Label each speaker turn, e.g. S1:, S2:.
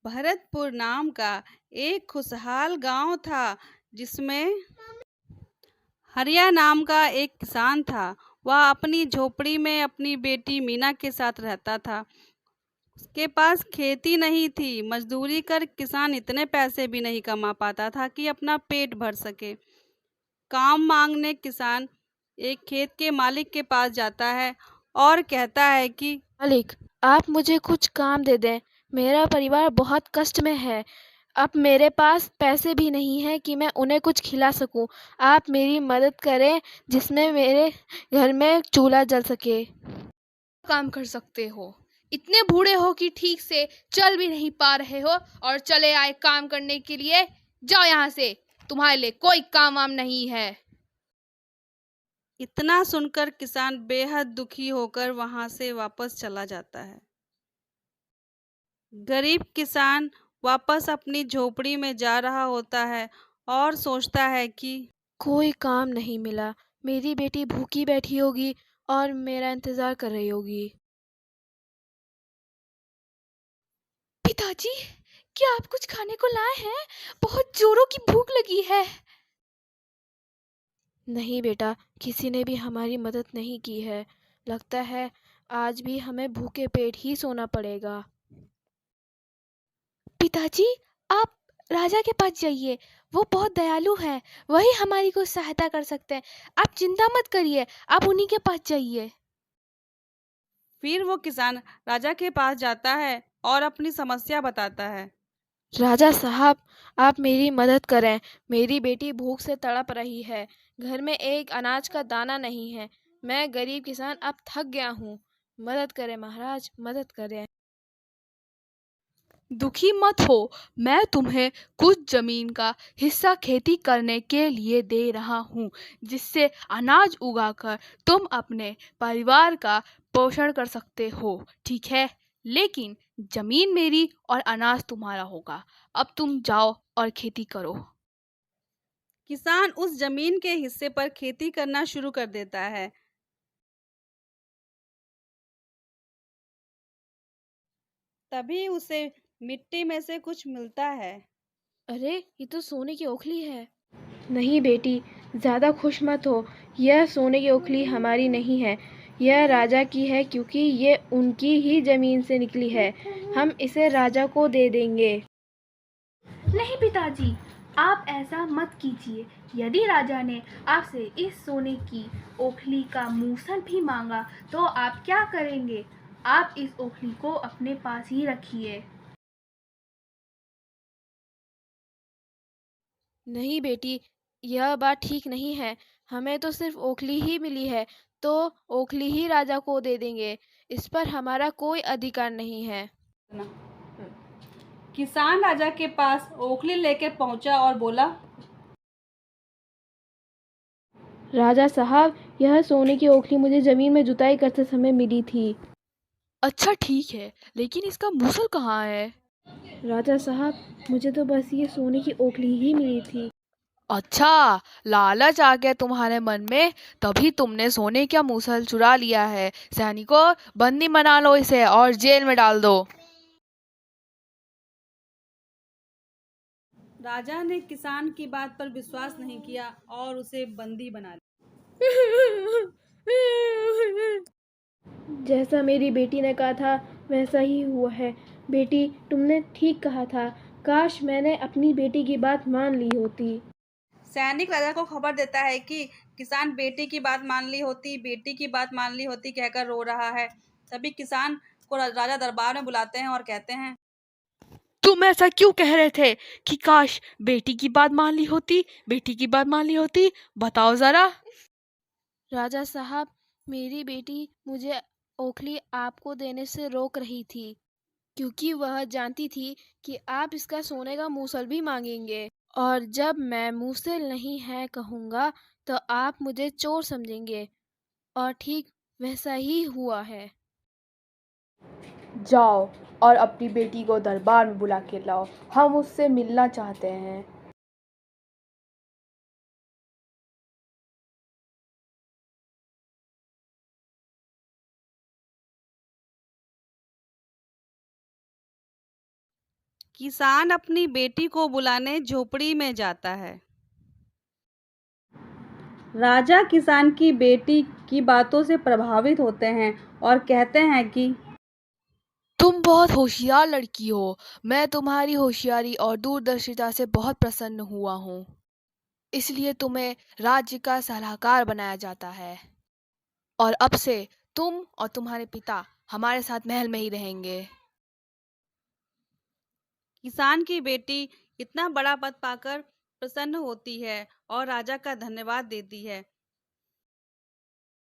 S1: भरतपुर नाम का एक खुशहाल गांव था जिसमें हरिया नाम का एक किसान था। वह अपनी झोपड़ी में अपनी बेटी मीना के साथ रहता था। उसके पास खेती नहीं थी। मजदूरी कर किसान इतने पैसे भी नहीं कमा पाता था कि अपना पेट भर सके। काम मांगने किसान एक खेत के मालिक के पास जाता है और कहता है कि
S2: मालिक, आप मुझे कुछ काम दे दें। मेरा परिवार बहुत कष्ट में है। अब मेरे पास पैसे भी नहीं हैं कि मैं उन्हें कुछ खिला सकूं। आप मेरी मदद करें जिसमें मेरे घर में चूल्हा जल सके।
S3: काम कर सकते हो? इतने बूढ़े हो कि ठीक से चल भी नहीं पा रहे हो और चले आए काम करने के लिए। जाओ यहाँ से, तुम्हारे लिए कोई काम वाम नहीं है।
S1: इतना सुनकर किसान बेहद दुखी होकर वहां से वापस चला जाता है। गरीब किसान वापस अपनी झोपड़ी में जा रहा होता है और सोचता है कि
S2: कोई काम नहीं मिला। मेरी बेटी भूखी बैठी होगी और मेरा इंतजार कर रही होगी।
S3: पिताजी, क्या आप कुछ खाने को लाए हैं? बहुत जोरों की भूख लगी है।
S2: नहीं बेटा, किसी ने भी हमारी मदद नहीं की है। लगता है आज भी हमें भूखे पेट ही सोना पड़ेगा।
S3: पिताजी, आप राजा के पास जाइए। वो बहुत दयालु हैं। वही हमारी कुछ सहायता कर सकते हैं। आप चिंता मत करिए, आप उन्हीं के पास जाइए।
S1: फिर वो किसान राजा के पास जाता है और अपनी समस्या बताता है।
S2: राजा साहब, आप मेरी मदद करें। मेरी बेटी भूख से तड़प रही है। घर में एक अनाज का दाना नहीं है। मैं गरीब किसान अब थक गया हूँ। मदद करें महाराज, मदद करें।
S3: दुखी मत हो। मैं तुम्हें कुछ जमीन का हिस्सा खेती करने के लिए दे रहा हूँ, जिससे अनाज उगाकर तुम अपने परिवार का पोषण कर सकते हो। ठीक है, लेकिन जमीन मेरी और अनाज तुम्हारा होगा। अब तुम जाओ और खेती करो।
S1: किसान उस जमीन के हिस्से पर खेती करना शुरू कर देता है। तभी उसे मिट्टी में से कुछ मिलता है।
S2: अरे, ये तो सोने की ओखली है। नहीं बेटी, ज़्यादा खुश मत हो। यह सोने की ओखली हमारी नहीं है। यह राजा की है, क्योंकि ये उनकी ही ज़मीन से निकली है। हम इसे राजा को दे देंगे।
S3: नहीं पिताजी, आप ऐसा मत कीजिए। यदि राजा ने आपसे इस सोने की ओखली का मूसल भी मांगा तो आप क्या करेंगे? आप इस ओखली को अपने पास ही रखिए।
S2: नहीं बेटी, यह बात ठीक नहीं है। हमें तो सिर्फ ओखली ही मिली है, तो ओखली ही राजा को दे देंगे। इस पर हमारा कोई अधिकार नहीं है।
S1: किसान राजा के पास ओखली लेकर पहुंचा और बोला,
S2: राजा साहब, यह सोने की ओखली मुझे ज़मीन में जुताई करते समय मिली थी।
S3: अच्छा ठीक है, लेकिन इसका मूसल कहाँ है?
S2: राजा साहब, मुझे तो बस ये सोने की ओखली ही मिली थी।
S3: अच्छा, लालच आ गया तुम्हारे मन में, तभी तुमने सोने का मूसल चुरा लिया है। सैनिकों, बंदी बना लो इसे और जेल में डाल दो।
S1: राजा ने किसान की बात पर विश्वास नहीं किया और उसे बंदी बना लिया।
S2: जैसा मेरी बेटी ने कहा था वैसा ही हुआ है। बेटी, तुमने ठीक कहा था। काश मैंने अपनी बेटी की बात मान ली होती।
S1: सैनिक राजा को खबर देता है कि किसान बेटी की बात मान ली होती, बेटी की बात मान ली होती कहकर रो रहा है। सभी किसान को राजा दरबार में बुलाते हैं और कहते हैं,
S3: तुम ऐसा क्यों कह रहे थे कि काश बेटी की बात मान ली होती, बेटी की बात मान ली होती? बताओ जरा।
S2: राजा साहब, मेरी बेटी मुझे ओखली आपको देने से रोक रही थी, क्योंकि वह जानती थी कि आप इसका सोने का मूसल भी मांगेंगे। और जब मैं मूसल नहीं है कहूँगा तो आप मुझे चोर समझेंगे। और ठीक वैसा ही हुआ है।
S4: जाओ और अपनी बेटी को दरबार में बुला के लाओ। हम उससे मिलना चाहते हैं।
S1: किसान अपनी बेटी को बुलाने झोपड़ी में जाता है। राजा किसान की बेटी की बातों से प्रभावित होते हैं और कहते हैं कि
S3: तुम बहुत होशियार लड़की हो। मैं तुम्हारी होशियारी और दूरदर्शिता से बहुत प्रसन्न हुआ हूँ। इसलिए तुम्हें राज्य का सलाहकार बनाया जाता है और अब से तुम और तुम्हारे पिता हमारे साथ महल में ही रहेंगे।
S1: किसान की बेटी इतना बड़ा पद पाकर प्रसन्न होती है और राजा का धन्यवाद देती है।